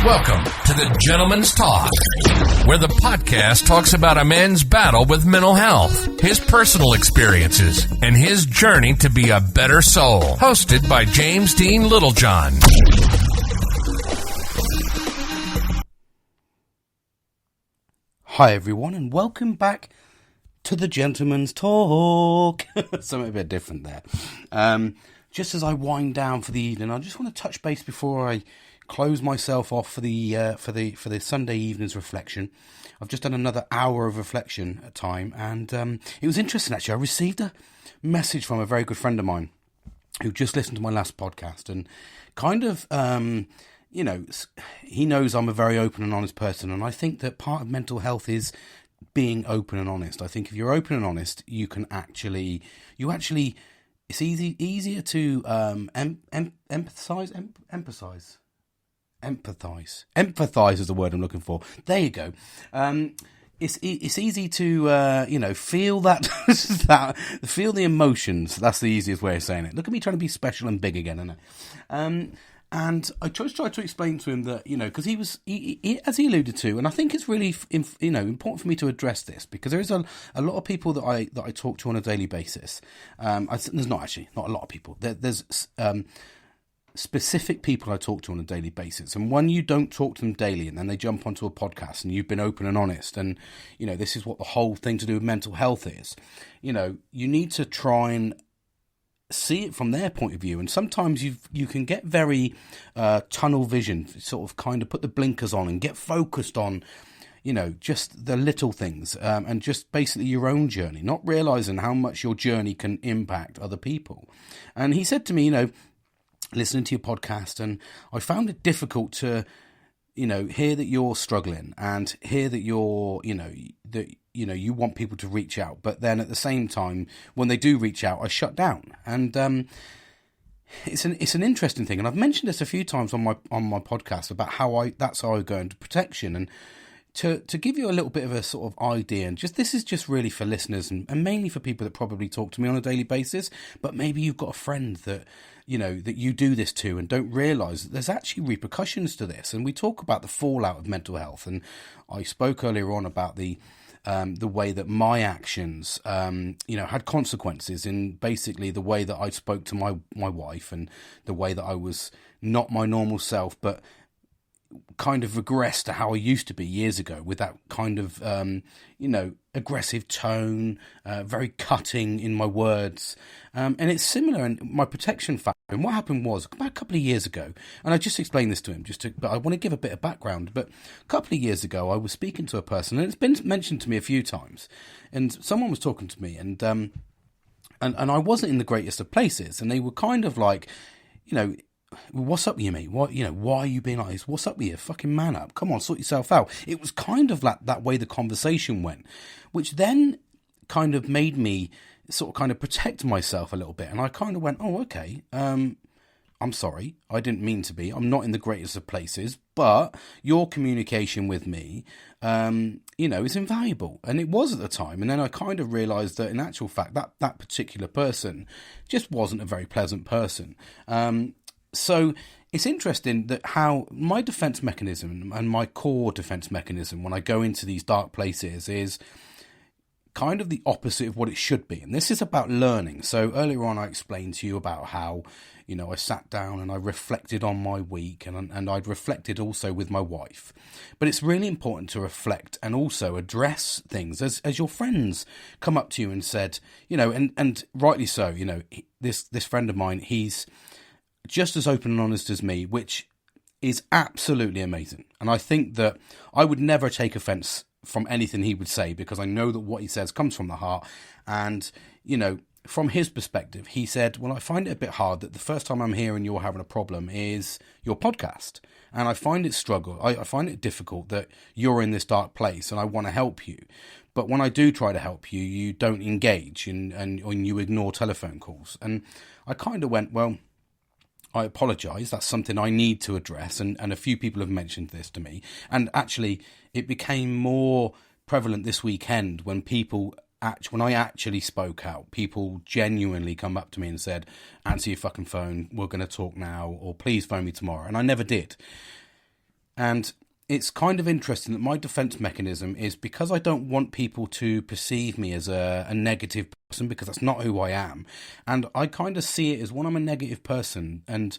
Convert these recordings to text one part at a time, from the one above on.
Welcome to the Gentleman's Talk, where the podcast talks about a man's battle with mental health, his personal experiences, and his journey to be a better soul. Hosted by James Dean Littlejohn. Hi everyone, and welcome back to the Gentleman's Talk. Something a bit different there. Just as I wind down for the evening, I just want to touch base before I close myself off for the Sunday evening's reflection. I've just done another hour of reflection at time, and it was interesting actually. I received a message from a very good friend of mine who just listened to my last podcast, and kind of he knows I'm a very open and honest person, and I think that part of mental health is being open and honest. I think if you're open and honest, you can actually it's easier to empathize. Empathize is the word I'm looking for. There you go. It's easy to feel that feel the emotions. That's the easiest way of saying it. Look at me trying to be special and big again, isn't it? And I just tried to explain to him that, because he as he alluded to, and I think it's really important for me to address this, because there is a lot of people that I talk to on a daily basis. There's not a lot of people. There's specific people I talk to on a daily basis, and when you don't talk to them daily and then they jump onto a podcast and you've been open and honest, and this is what the whole thing to do with mental health is, you need to try and see it from their point of view. And sometimes you can get very tunnel vision, sort of kind of put the blinkers on and get focused on just the little things, and just basically your own journey, not realizing how much your journey can impact other people. And he said to me, listening to your podcast, and I found it difficult to, hear that you're struggling and hear that you're, you want people to reach out, but then at the same time, when they do reach out, I shut down. And it's an interesting thing, and I've mentioned this a few times on my podcast about that's how I go into protection. And to give you a little bit of a sort of idea, and this is just really for listeners and mainly for people that probably talk to me on a daily basis, but maybe you've got a friend that that you do this to and don't realise that there's actually repercussions to this. And we talk about the fallout of mental health, and I spoke earlier on about the way that my actions, had consequences in basically the way that I spoke to my wife, and the way that I was not my normal self, but kind of regressed to how I used to be years ago, with that kind of, aggressive tone, very cutting in my words. And it's similar in my protection factor. And what happened was, about a couple of years ago, and I just explained this to him, but I want to give a bit of background. But a couple of years ago, I was speaking to a person, and it's been mentioned to me a few times, and someone was talking to me, and I wasn't in the greatest of places, and they were kind of like, what's up with you, mate? Why are you being like this? What's up with you? Fucking man up. Come on, sort yourself out. It was kind of like that way the conversation went, which then kind of made me sort of kind of protect myself a little bit. And I kind of went, oh, okay, I'm sorry. I didn't mean to be. I'm not in the greatest of places, but your communication with me, is invaluable. And it was at the time. And then I kind of realised that in actual fact, that particular person just wasn't a very pleasant person. So it's interesting that how my defense mechanism and my core defense mechanism when I go into these dark places is kind of the opposite of what it should be. And this is about learning. So earlier on, I explained to you about how, I sat down and I reflected on my week, and I'd reflected also with my wife. But it's really important to reflect and also address things as your friends come up to you and said, and rightly so, this friend of mine, he's just as open and honest as me, which is absolutely amazing. And I think that I would never take offence from anything he would say, because I know that what he says comes from the heart. And, from his perspective, he said, well, I find it a bit hard that the first time I'm hearing you're having a problem is your podcast. And I find it I find it difficult that you're in this dark place and I want to help you. But when I do try to help you, you don't engage and you ignore telephone calls. And I kind of went, well, I apologise. That's something I need to address. And a few people have mentioned this to me. And actually, it became more prevalent this weekend when I actually spoke out. People genuinely come up to me and said, answer your fucking phone, we're going to talk now, or please phone me tomorrow. And I never did. And it's kind of interesting that my defense mechanism is because I don't want people to perceive me as a negative person, because that's not who I am. And I kind of see it as when I'm a negative person and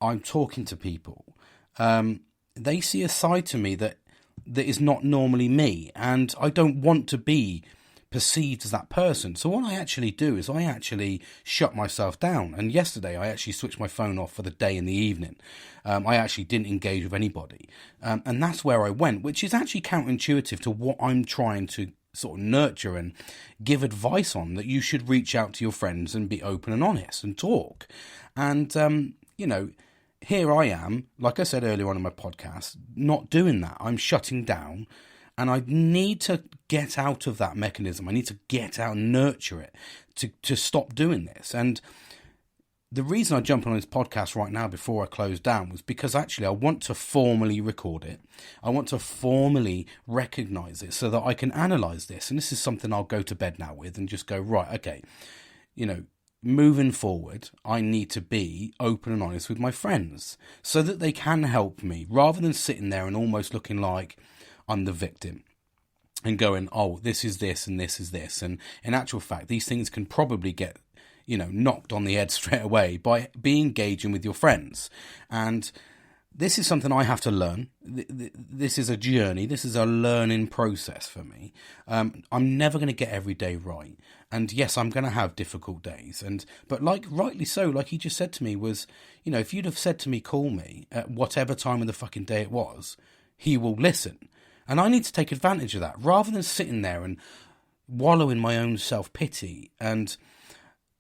I'm talking to people, they see a side to me that is not normally me, and I don't want to be perceived as that person. So what I actually do is I actually shut myself down. And yesterday I actually switched my phone off for the day and the evening. I actually didn't engage with anybody, and that's where I went, which is actually counterintuitive to what I'm trying to sort of nurture and give advice on, that you should reach out to your friends and be open and honest and talk. And here I am, like I said earlier on in my podcast, not doing that. I'm shutting down. And I need to get out of that mechanism. I need to get out and nurture it to stop doing this. And the reason I jump on this podcast right now before I close down was because actually I want to formally record it. I want to formally recognize it so that I can analyze this. And this is something I'll go to bed now with and just go, right, okay, moving forward, I need to be open and honest with my friends so that they can help me, rather than sitting there and almost looking like I'm the victim and going, oh, this is this and this is this. And in actual fact, these things can probably get, knocked on the head straight away by engaging with your friends. And this is something I have to learn. This is a journey. This is a learning process for me. I'm never going to get every day right. And yes, I'm going to have difficult days. But rightly so, like he just said to me was, if you'd have said to me, call me at whatever time of the fucking day it was, he will listen. And I need to take advantage of that, rather than sitting there and wallow in my own self-pity. And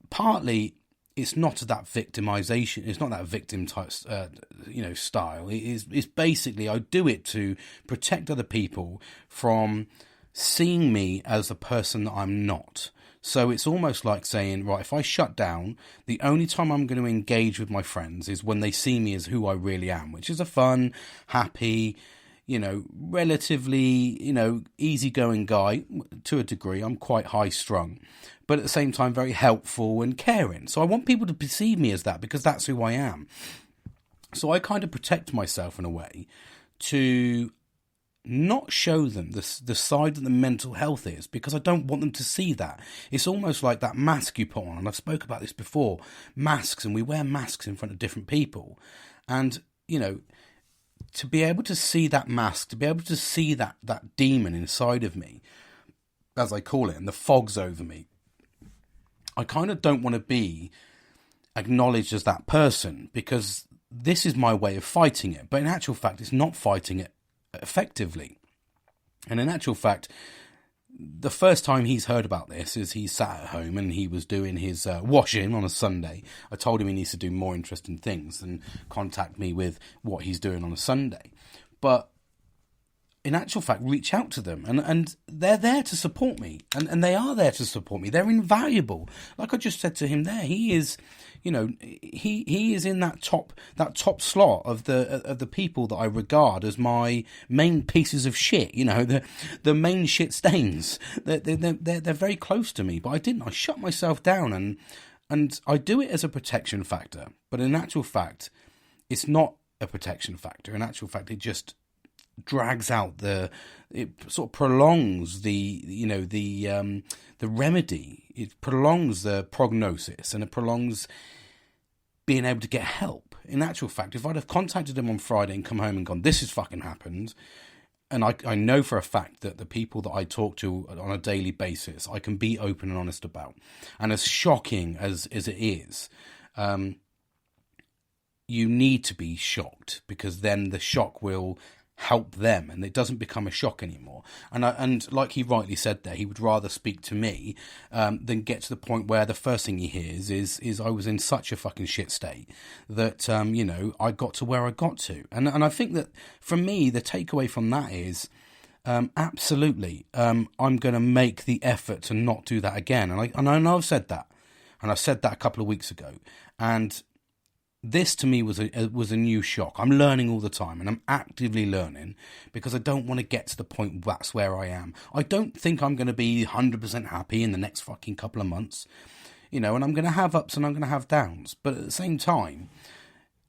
partly, it's not that victimization. It's not that victim type, style. It's basically, I do it to protect other people from seeing me as a person that I'm not. So it's almost like saying, right, if I shut down, the only time I'm going to engage with my friends is when they see me as who I really am, which is a fun, happy, relatively, easygoing guy to a degree. I'm quite high strung, but at the same time, very helpful and caring. So I want people to perceive me as that, because that's who I am. So I kind of protect myself in a way to not show them the side that the mental health is, because I don't want them to see that. It's almost like that mask you put on, and I've spoke about this before, masks, and we wear masks in front of different people. And, to be able to see that mask, to be able to see that demon inside of me, as I call it, and the fog's over me, I kind of don't want to be acknowledged as that person, because this is my way of fighting it. But in actual fact, it's not fighting it effectively. And in actual fact, the first time he's heard about this is he sat at home and he was doing his washing on a Sunday. I told him he needs to do more interesting things than contact me with what he's doing on a Sunday. But in actual fact, reach out to them, and they're there to support me, and they are there to support me. They're invaluable. Like I just said to him there, he is, he is in that top slot of the people that I regard as my main pieces of shit. The main shit stains. They're very close to me. But I shut myself down, and I do it as a protection factor. But in actual fact, it's not a protection factor. In actual fact, it just drags out it sort of prolongs the remedy. It prolongs the prognosis, and it prolongs being able to get help. In actual fact, if I'd have contacted him on Friday and come home and gone, this has fucking happened, and I know for a fact that the people that I talk to on a daily basis, I can be open and honest about. And as shocking as it is, you need to be shocked, because then the shock will help them, and it doesn't become a shock anymore. And like he rightly said there, he would rather speak to me than get to the point where the first thing he hears is I was in such a fucking shit state that I got to where I got to. And I think that for me, the takeaway from that is absolutely, I'm going to make the effort to not do that again. And I know I've said that, and I said that a couple of weeks ago, and this to me was a new shock. I'm learning all the time, and I'm actively learning, because I don't want to get to the point that's where I am. I don't think I'm going to be 100% happy in the next fucking couple of months, and I'm going to have ups and I'm going to have downs. But at the same time,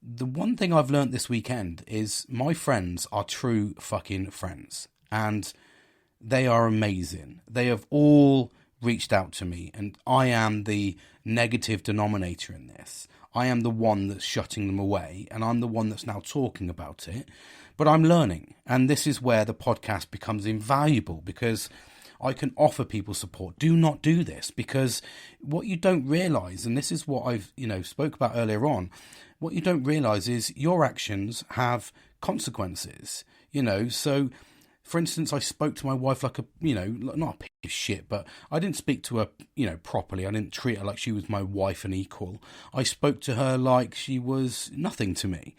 the one thing I've learned this weekend is my friends are true fucking friends. And they are amazing. They have all reached out to me, and I am the negative denominator in this. I am the one that's shutting them away, and I'm the one that's now talking about it. But I'm learning, and this is where the podcast becomes invaluable, because I can offer people support. Do not do this, because what you don't realise, and this is what I've spoke about earlier on, what you don't realise is your actions have consequences. So for instance, I spoke to my wife like not a piece of shit, but I didn't speak to her, properly. I didn't treat her like she was my wife and equal. I spoke to her like she was nothing to me.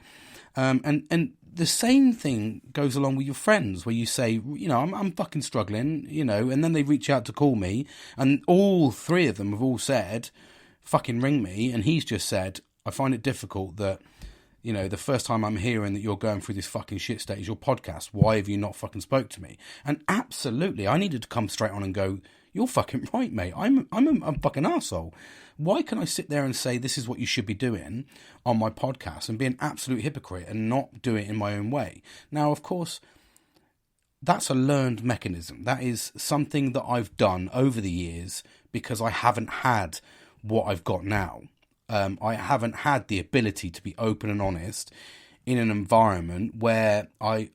And the same thing goes along with your friends, where you say, I'm fucking struggling, and then they reach out to call me, and all three of them have all said, fucking ring me. And he's just said, I find it difficult that, the first time I'm hearing that you're going through this fucking shit state is your podcast. Why have you not fucking spoke to me? And absolutely, I needed to come straight on and go, you're fucking right, mate. I'm a fucking arsehole. Why can I sit there and say this is what you should be doing on my podcast and be an absolute hypocrite and not do it in my own way? Now, of course, that's a learned mechanism. That is something that I've done over the years because I haven't had what I've got now. I haven't had the ability to be open and honest in an environment where I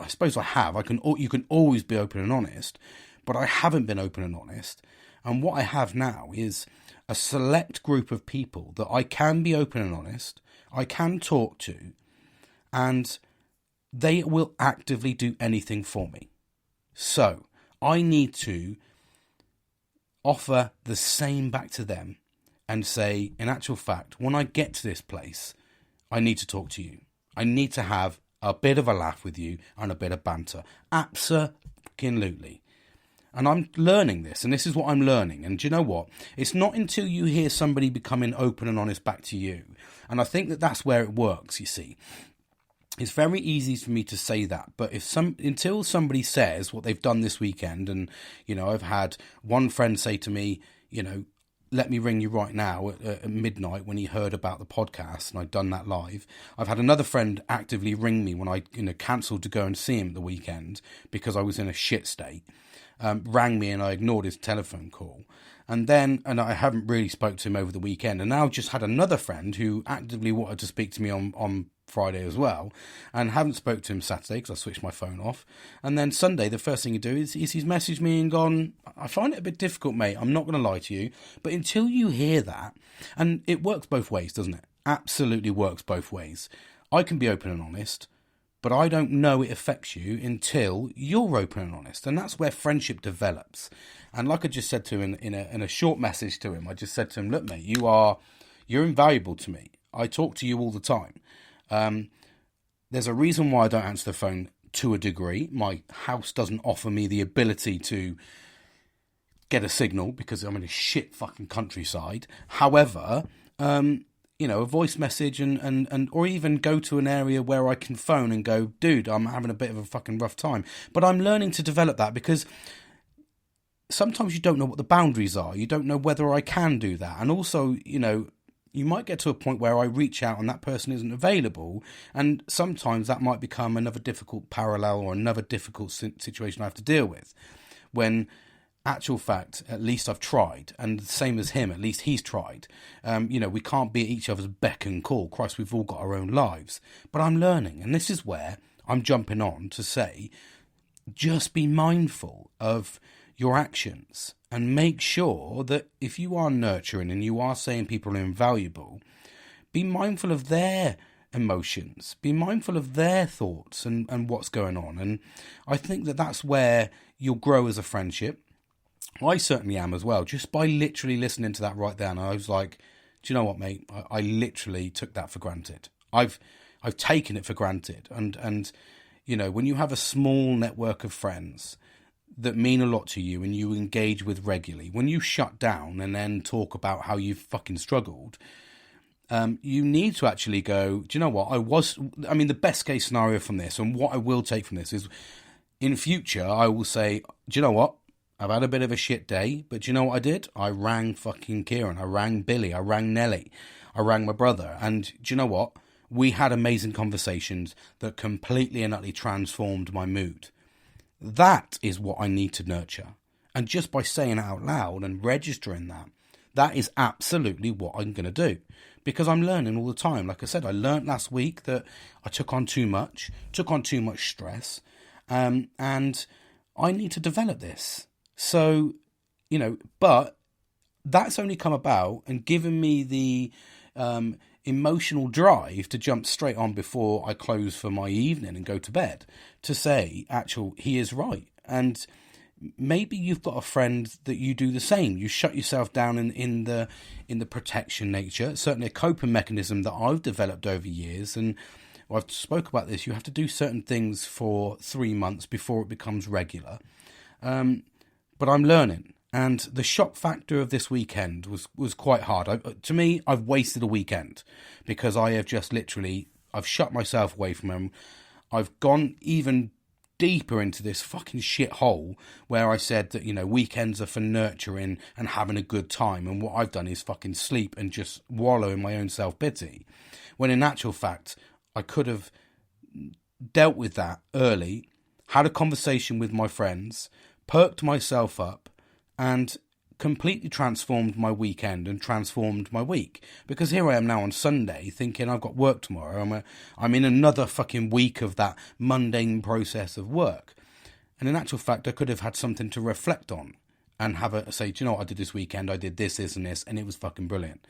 suppose I have. You can always be open and honest, but I haven't been open and honest. And what I have now is a select group of people that I can be open and honest, I can talk to, and they will actively do anything for me. So I need to offer the same back to them and say, in actual fact, when I get to this place, I need to talk to you. I need to have a bit of a laugh with you and a bit of banter. Absolutely. And I'm learning this, and this is what I'm learning. And do you know what? It's not until you hear somebody becoming open and honest back to you. And I think that that's where it works, you see. It's very easy for me to say that, but until somebody says what they've done this weekend, and, I've had one friend say to me, let me ring you right now at midnight when he heard about the podcast, and I'd done that live. I've had another friend actively ring me when I cancelled to go and see him at the weekend because I was in a shit state. Rang me and I ignored his telephone call. And I haven't really spoke to him over the weekend. And now I've just had another friend who actively wanted to speak to me on Friday as well, and haven't spoke to him Saturday because I switched my phone off. And then Sunday, the first thing you do is he's messaged me and gone, I find it a bit difficult, mate. I'm not going to lie to you. But until you hear that, and it works both ways, doesn't it? Absolutely works both ways. I can be open and honest, but I don't know it affects you until you're open and honest. And that's where friendship develops. And like I just said to him in a short message to him, I just said to him, look, mate, you're invaluable to me. I talk to you all the time. There's a reason why I don't answer the phone to a degree. My house doesn't offer me the ability to get a signal because I'm in a shit fucking countryside. However, a voice message and or even go to an area where I can phone and go, dude, I'm having a bit of a fucking rough time. But I'm learning to develop that because sometimes you don't know what the boundaries are. You don't know whether I can do that. And also, you might get to a point where I reach out and that person isn't available. And sometimes that might become another difficult parallel or another difficult situation I have to deal with. When actual fact, at least I've tried. And the same as him, at least he's tried. We can't be at each other's beck and call. Christ, we've all got our own lives. But I'm learning. And this is where I'm jumping on to say, just be mindful of your actions and make sure that if you are nurturing and you are saying people are invaluable, be mindful of their emotions, be mindful of their thoughts and what's going on. And I think that that's where you'll grow as a friendship. I certainly am as well, just by literally listening to that right there. And I was like, do you know what, mate? I literally took that for granted. I've taken it for granted. And when you have a small network of friends that mean a lot to you and you engage with regularly, when you shut down and then talk about how you've fucking struggled, you need to actually go, do you know what? The best case scenario from this, and what I will take from this is, in future, I will say, do you know what? I've had a bit of a shit day, but do you know what I did? I rang fucking Kieran, I rang Billy, I rang Nelly, I rang my brother, and do you know what? we had amazing conversations that completely and utterly transformed my mood. That is what I need to nurture. And just by saying it out loud and registering that, that is absolutely what I'm going to do. Because I'm learning all the time. Like I said, I learned last week that I took on too much stress, and I need to develop this. So, but that's only come about and given me the emotional drive to jump straight on before I close for my evening and go to bed to say, he is right. And maybe you've got a friend that you do the same. You shut yourself down in the protection nature. Certainly a coping mechanism that I've developed over years. And I've spoke about this. You have to do certain things for 3 months before it becomes regular. But I'm learning. And the shock factor of this weekend was quite hard. To me, I've wasted a weekend because I have just I've shut myself away from them. I've gone even deeper into this fucking shit hole where I said that, weekends are for nurturing and having a good time. And what I've done is fucking sleep and just wallow in my own self-pity. When in actual fact, I could have dealt with that early, had a conversation with my friends, perked myself up, and completely transformed my weekend and transformed my week. Because here I am now on Sunday thinking I've got work tomorrow. I'm in another fucking week of that mundane process of work. And in actual fact, I could have had something to reflect on and say, do you know what I did this weekend? I did this, and this, and it was fucking brilliant.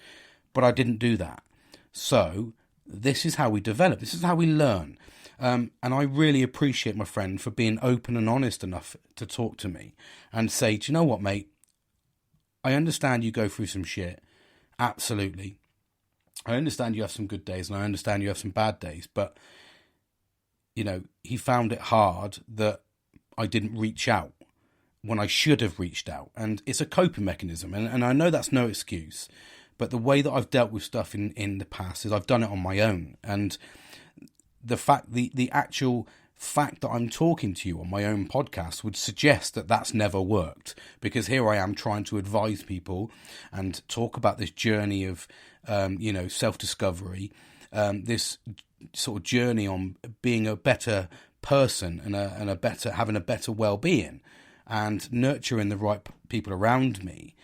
But I didn't do that. So this is how we develop. This is how we learn. And I really appreciate my friend for being open and honest enough to talk to me and say, do you know what, mate? I understand you go through some shit. Absolutely. I understand you have some good days and I understand you have some bad days. But, he found it hard that I didn't reach out when I should have reached out. And it's a coping mechanism. And I know that's no excuse. But the way that I've dealt with stuff in the past is I've done it on my own. And the actual fact that I'm talking to you on my own podcast would suggest that that's never worked, because here I am trying to advise people and talk about this journey of self-discovery, this sort of journey on being a better person and having a better well-being and nurturing the right people around me,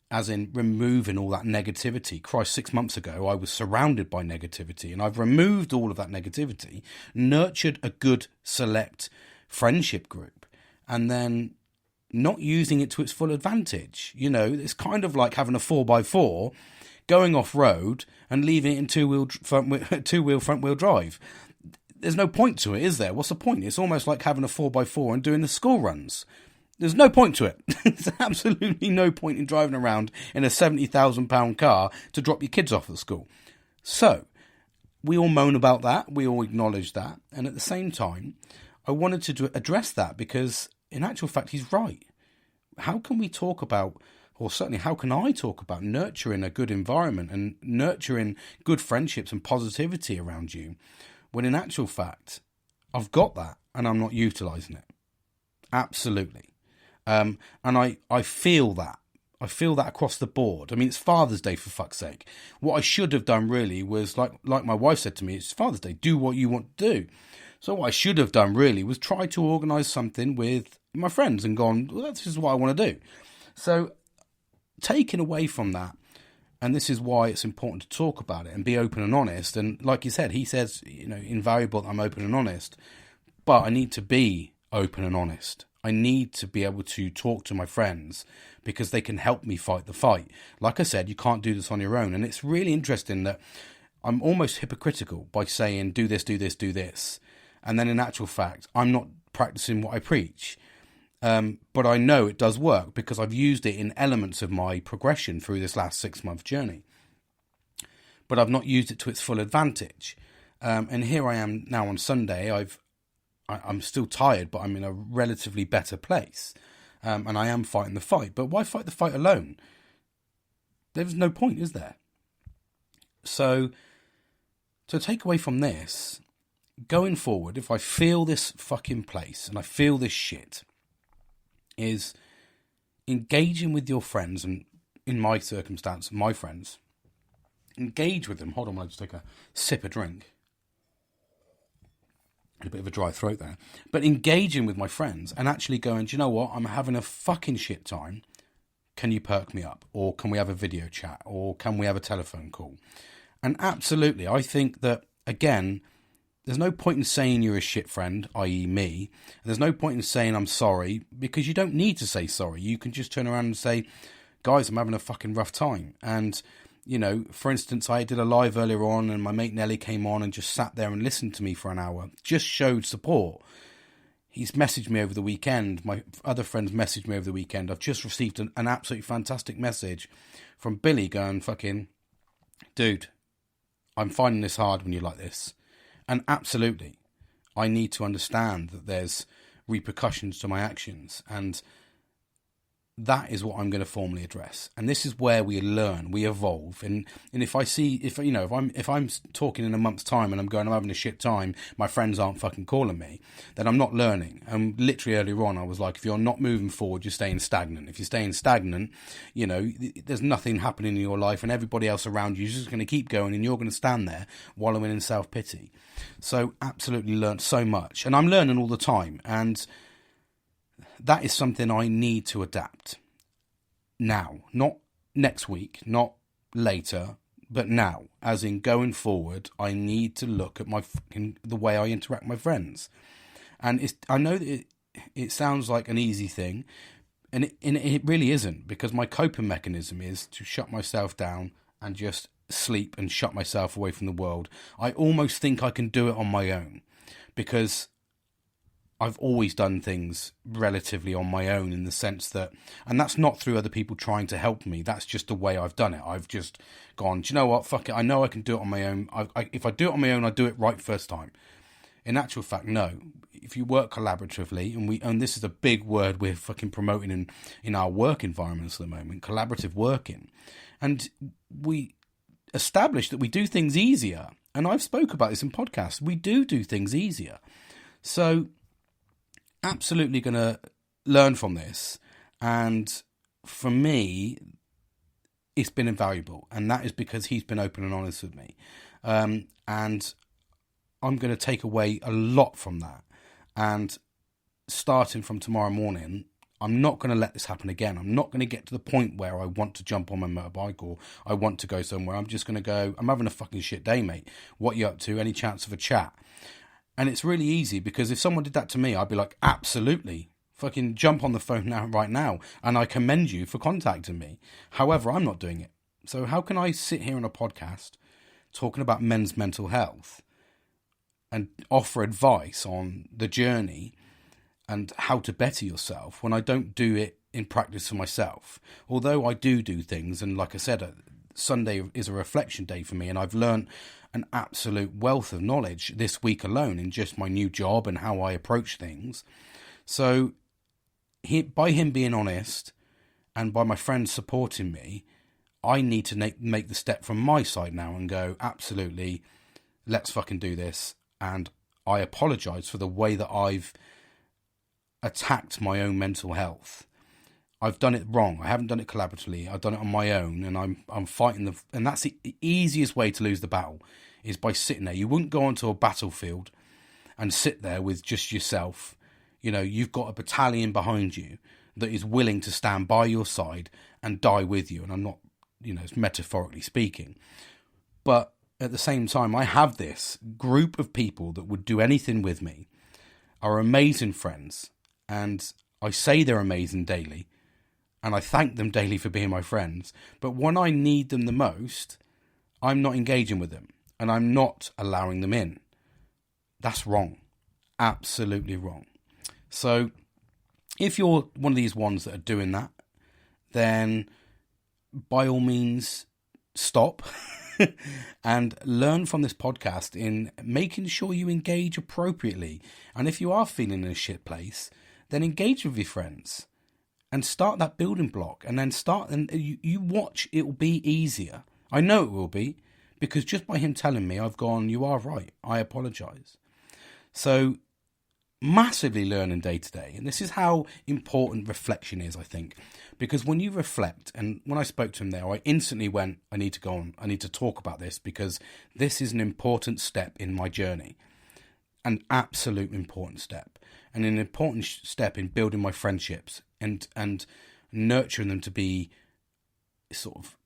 as in removing all that negativity. Christ, 6 months ago, I was surrounded by negativity, and I've removed all of that negativity, nurtured a good, select friendship group, and then not using it to its full advantage. It's kind of like having a 4x4, going off-road and leaving it in two-wheel front-wheel drive. There's no point to it, is there? What's the point? It's almost like having a 4x4 and doing the school runs. There's no point to it. There's absolutely no point in driving around in a £70,000 car to drop your kids off at school. So, we all moan about that. We all acknowledge that. And at the same time, I wanted to address that because, in actual fact, he's right. How can we talk about, or certainly how can I talk about nurturing a good environment and nurturing good friendships and positivity around you when, in actual fact, I've got that and I'm not utilising it? Absolutely. And I feel that. I feel that across the board. I mean, it's Father's Day, for fuck's sake. What I should have done really was, like my wife said to me, it's Father's Day, do what you want to do. So what I should have done really was try to organise something with my friends and gone, well, this is what I want to do. So taken away from that, and this is why it's important to talk about it and be open and honest. And like he says, invaluable that I'm open and honest, but I need to be open and honest. I need to be able to talk to my friends because they can help me fight the fight. Like I said, you can't do this on your own. And it's really interesting that I'm almost hypocritical by saying, do this, do this, do this. And then in actual fact, I'm not practicing what I preach. But I know it does work because I've used it in elements of my progression through this last 6-month journey. But I've not used it to its full advantage. And here I am now on Sunday. I'm still tired, but I'm in a relatively better place. And I am fighting the fight. But why fight the fight alone? There's no point, is there? So, to take away from this, going forward, if I feel this fucking place and I feel this shit, is engaging with your friends, and in my circumstance, my friends, engage with them. Hold on, I'll just take a sip of drink. A bit of a dry throat there. But engaging with my friends and actually going, do you know what? I'm having a fucking shit time. Can you perk me up? Or can we have a video chat? Or can we have a telephone call? And absolutely, I think that, again, there's no point in saying you're a shit friend, i.e. me. There's no point in saying I'm sorry, because you don't need to say sorry. You can just turn around and say, guys, I'm having a fucking rough time. And, you know, for instance, I did a live earlier on and my mate Nelly came on and just sat there and listened to me for an hour. Just showed support. He's messaged me over the weekend. My other friends messaged me over the weekend. I've just received an absolutely fantastic message from Billy going, fucking, dude, I'm finding this hard when you're like this. And absolutely, I need to understand that there's repercussions to my actions. And that is what I'm going to formally address. And this is where we learn, we evolve. And if I'm talking in a month's time and I'm having a shit time, my friends aren't fucking calling me, then I'm not learning. And literally earlier on, I was like, if you're not moving forward, you're staying stagnant. If you're staying stagnant, you know, there's nothing happening in your life and everybody else around you is just going to keep going and you're going to stand there wallowing in self-pity. So absolutely learned so much. And I'm learning all the time. And that is something I need to adapt now, not next week, not later, but now. As in going forward, I need to look at the way I interact with my friends. And I know that it sounds like an easy thing, and it really isn't, because my coping mechanism is to shut myself down and just sleep and shut myself away from the world. I almost think I can do it on my own, because I've always done things relatively on my own, in the sense that, and that's not through other people trying to help me, that's just the way I've done it. I've just gone, do you know what, fuck it, I know I can do it on my own. If I do it on my own, I do it right first time. In actual fact, no. If you work collaboratively, and this is a big word we're fucking promoting in our work environments at the moment, collaborative working, and we establish that we do things easier, and I've spoke about this in podcasts, we do things easier. So absolutely going to learn from this, and for me it's been invaluable, and that is because he's been open and honest with me, and I'm going to take away a lot from that. And starting from tomorrow morning, I'm not going to let this happen again. I'm not going to get to the point where I want to jump on my motorbike or I want to go somewhere. I'm just going to go, I'm having a fucking shit day, mate. What you up to? Any chance of a chat? And it's really easy, because if someone did that to me, I'd be like, absolutely, fucking jump on the phone right now. And I commend you for contacting me. However, I'm not doing it. So how can I sit here on a podcast talking about men's mental health and offer advice on the journey and how to better yourself when I don't do it in practice for myself? Although I do things, and like I said, Sunday is a reflection day for me, and I've learned an absolute wealth of knowledge this week alone in just my new job and how I approach things. So by him being honest and by my friends supporting me, I need to make the step from my side now and go, absolutely, let's fucking do this. And I apologise for the way that I've attacked my own mental health. I've done it wrong. I haven't done it collaboratively. I've done it on my own, and I'm fighting and that's the easiest way to lose the battle, is by sitting there. You wouldn't go onto a battlefield and sit there with just yourself. You know, you've got a battalion behind you that is willing to stand by your side and die with you. And I'm not, it's metaphorically speaking, but at the same time, I have this group of people that would do anything with me, are amazing friends, and I say they're amazing daily, and I thank them daily for being my friends. But when I need them the most, I'm not engaging with them, and I'm not allowing them in. That's wrong. Absolutely wrong. So if you're one of these ones that are doing that, then by all means, stop. And learn from this podcast in making sure you engage appropriately. And if you are feeling in a shit place, then engage with your friends and start that building block, and then you watch, it will be easier. I know it will be, because just by him telling me, I've gone, you are right, I apologise. So massively learning day to day. And this is how important reflection is, I think. Because when you reflect, and when I spoke to him there, I instantly went, I need to go on. I need to talk about this because this is an important step in my journey. An absolute important step. And an important step in building my friendships and nurturing them to be sort of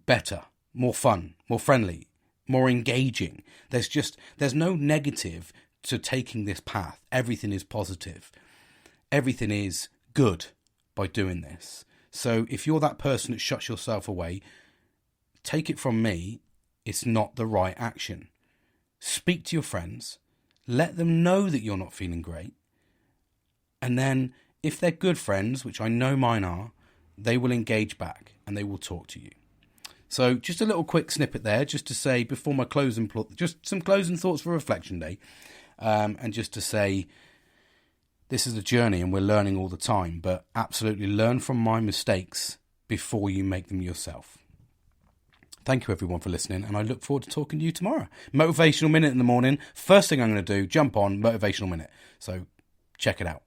better, more fun, more friendly, more engaging. There's no negative to taking this path. Everything is positive. Everything is good by doing this. So if you're that person that shuts yourself away, take it from me, it's not the right action. Speak to your friends. Let them know that you're not feeling great. And then if they're good friends, which I know mine are, they will engage back and they will talk to you. So just a little quick snippet there, just to say before my just some closing thoughts for Reflection Day. And just to say, this is a journey and we're learning all the time, but absolutely learn from my mistakes before you make them yourself. Thank you everyone for listening, and I look forward to talking to you tomorrow. Motivational Minute in the morning. First thing I'm going to do, jump on Motivational Minute. So check it out.